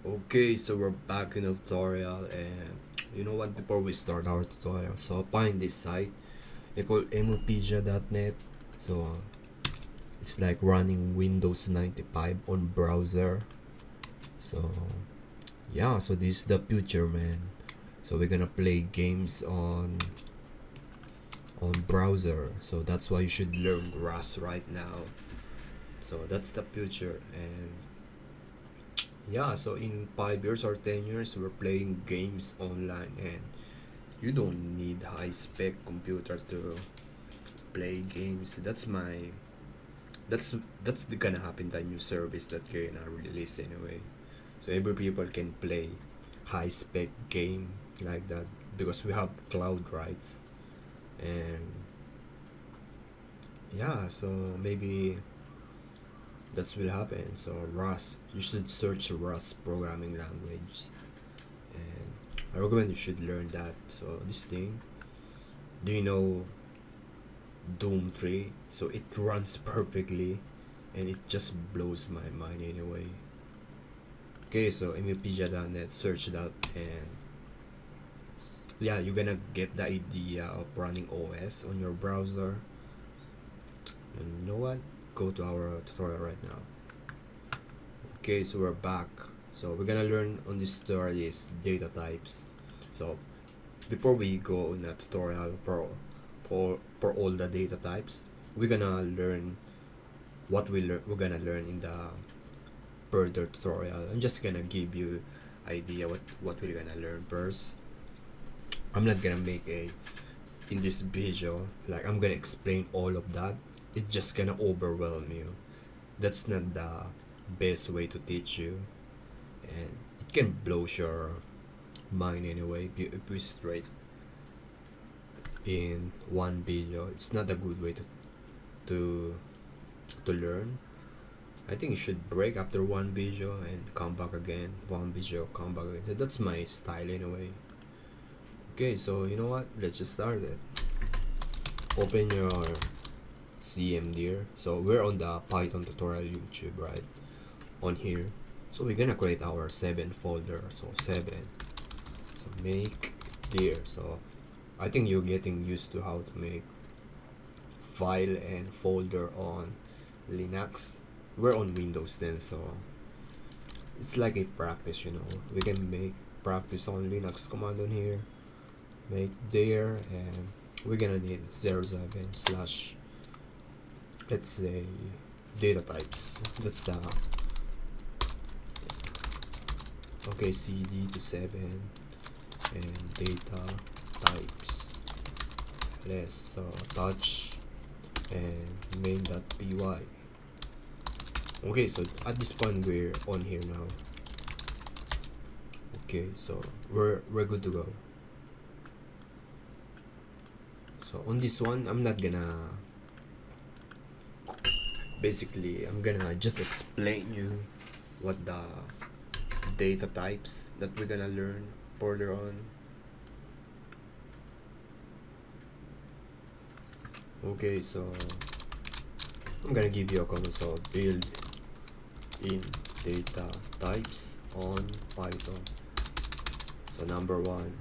Okay, so we're back in the tutorial, and you know what, before we start our tutorial, so find this site, they call mopedia.net. So it's like running Windows 95 on browser. So yeah, so this is the future, man. So we're gonna play games on browser, so that's why you should learn Rust right now. So that's the future. And yeah, so in 5 years or 10 years, we're playing games online, and you don't need high spec computer to play games. That's gonna happen, the new service that gonna release anyway. So every people can play high spec game like that because we have cloud rights. And yeah, so maybe that's will happen. So Rust, you should search Rust programming language, and I recommend you should learn that. So this thing, do you know Doom 3? So it runs perfectly, and it just blows my mind anyway. Okay, so mupedia.net, search that, and yeah, you're gonna get the idea of running OS on your browser. And you know what, go to our tutorial right now. Okay, so we're back. So we're gonna learn on this tutorial is data types. So before we go on a tutorial for all the data types, we're gonna learn what we're gonna learn in the further tutorial. I'm just gonna give you idea what we're gonna learn first. I'm not gonna make a in this video like I'm gonna explain all of that. It's just gonna overwhelm you. That's not the best way to teach you, and it can blow your mind anyway if we straight in one video. It's not a good way to to learn. I think you should break after one video and come back again, one video, come back again. So that's my style anyway. Okay, so you know what, let's just start it. Open your CMD. So we're on the Python tutorial YouTube, right? On here, so we're gonna create our 7 folder. So 7, so make dir. So I think you're getting used to how to make file and folder on Linux. We're on Windows then, so it's like a practice, you know. We can make practice on Linux command on here, make dir, and we're gonna need 07 slash, let's say, data types. That's the okay, cd to 7 and data types, less, so touch and main.py. Okay, so at this point we're on here now. Okay, so we're good to go. So on this one, I'm not gonna, basically I'm gonna just explain you what the data types that we're gonna learn further on. Okay, so I'm gonna give you a comment. So build in data types on Python. So number 1,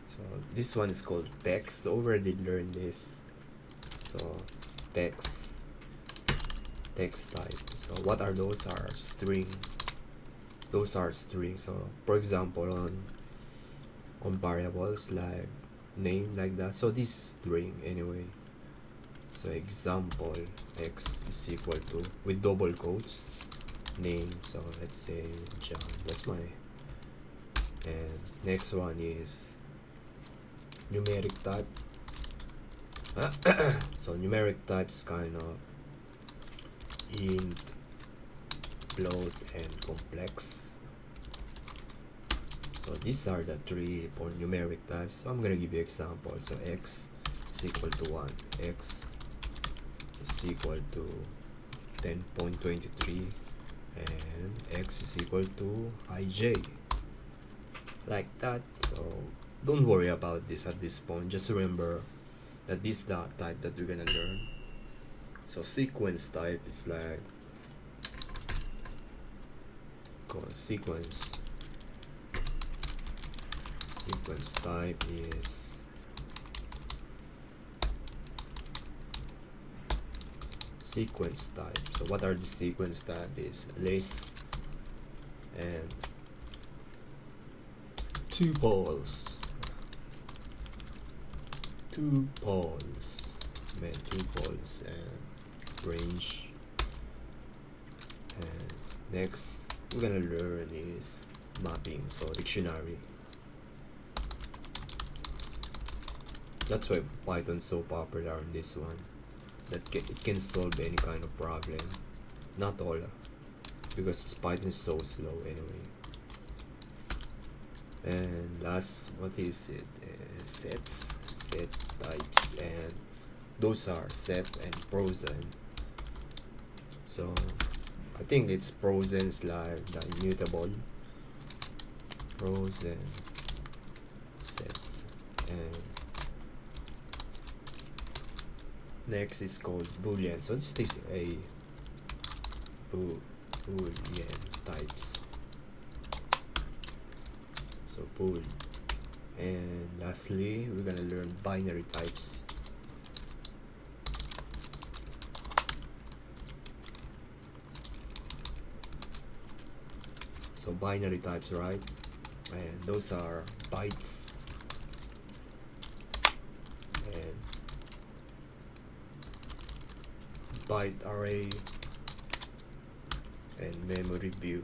so this one is called text. So already learned this. So text type. So what are those? Are string. Those are strings. So for example, on variables like name, like that, so this string anyway. So example x is equal to, with double quotes, name. So let's say John, that's my, and next one is numeric type. So numeric types kind of int, float, and complex. So these are the 3 for numeric types. So I'm gonna give you example. So x is equal to 1, x is equal to 10.23, and x is equal to ij, like that. So don't worry about this at this point. Just remember that this is the type that we're gonna learn. So sequence type is like called sequence. Sequence type is sequence type. So what are the sequence type is list and tuples. Tuples and range. And next we're gonna learn is mapping, so dictionary. That's why Python's so popular on this one, that it can solve any kind of problem. Not all, because Python is so slow anyway. And last, what is it? Sets, set types, and those are set and frozen. So I think it's frozen is like the immutable, frozen sets, and next is called boolean. So this is a boolean types. So bool. And lastly, we're gonna learn binary types. So binary types, right? And those are bytes and byte array and memory view.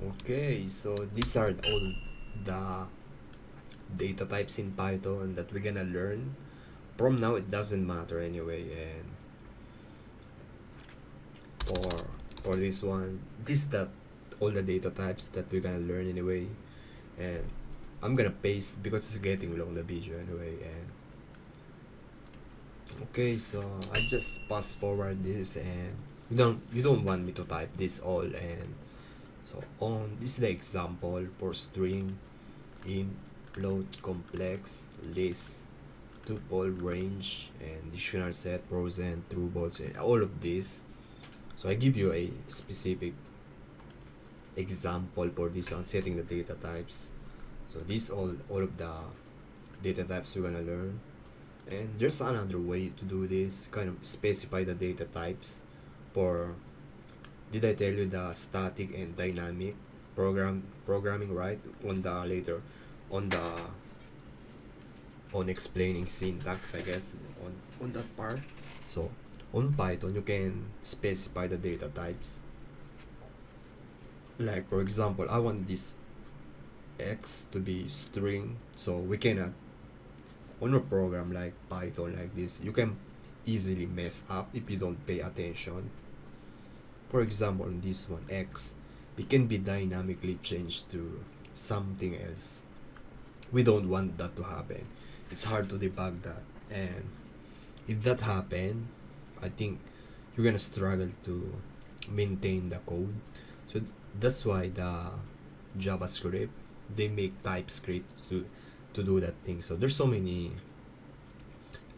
Okay, so these are all the data types in Python that we're gonna learn. From now it doesn't matter anyway, and for this one, this that all the data types that we're gonna learn anyway. And I'm gonna paste because it's getting long, the video anyway. And okay, so I just pass forward this, and you don't want me to type this all. And so on this is the example for string, int, float, complex, list, tuple, range, and dictionary set, frozen, trueballs, and all of this. So I give you a specific example for this on setting the data types. So this all of the data types we're gonna learn. And there's another way to do this, kind of specify the data types for, did I tell you the static and dynamic programming, right? On the later on explaining syntax, I guess, on that part. So on Python you can specify the data types. Like for example, I want this x to be string, so we cannot, on a program like Python like this, you can easily mess up if you don't pay attention. For example, on this one, x, it can be dynamically changed to something else. We don't want that to happen. It's hard to debug that, and if that happen, I think you're gonna struggle to maintain the code. So that's why the JavaScript, they make TypeScript to do that thing. So there's so many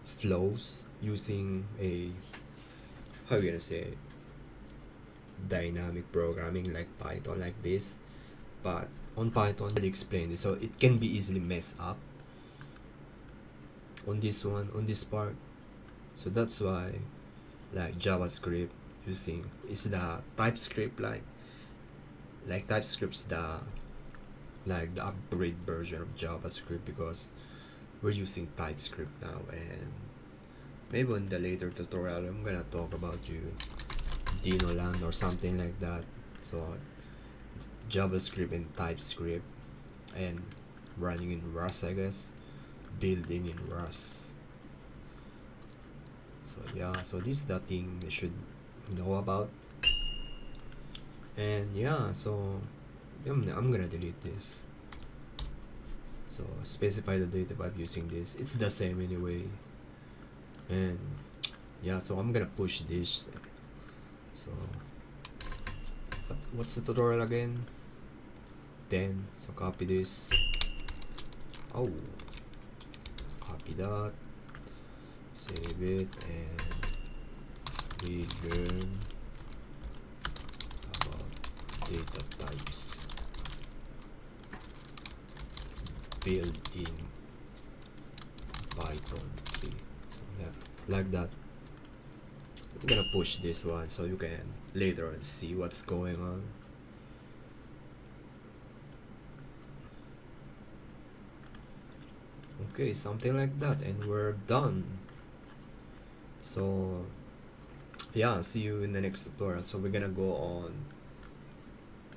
flows using a, how you gonna say, dynamic programming like Python like this. But on Python they explain this, so it can be easily messed up on this one, on this part. So that's why like JavaScript using is the TypeScript, like TypeScript's the like the upgrade version of JavaScript, because we're using TypeScript now. And maybe in the later tutorial I'm gonna talk about you Dinoland or something like that. So JavaScript and TypeScript, and running in Rust, I guess, building in Rust. So yeah, so this is the thing you should know about. And yeah, so I'm gonna delete this. So specify the data type using this, it's the same anyway. And yeah, so I'm gonna push this. So what's the tutorial again? 10. So copy this. Oh, copy that, save it, and we learn about data types built in Python 3. So yeah, like that. I'm gonna push this one so you can later on see what's going on. Okay, something like that, and we're done. So yeah, see you in the next tutorial. So we're gonna go on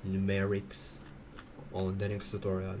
numerics on the next tutorial.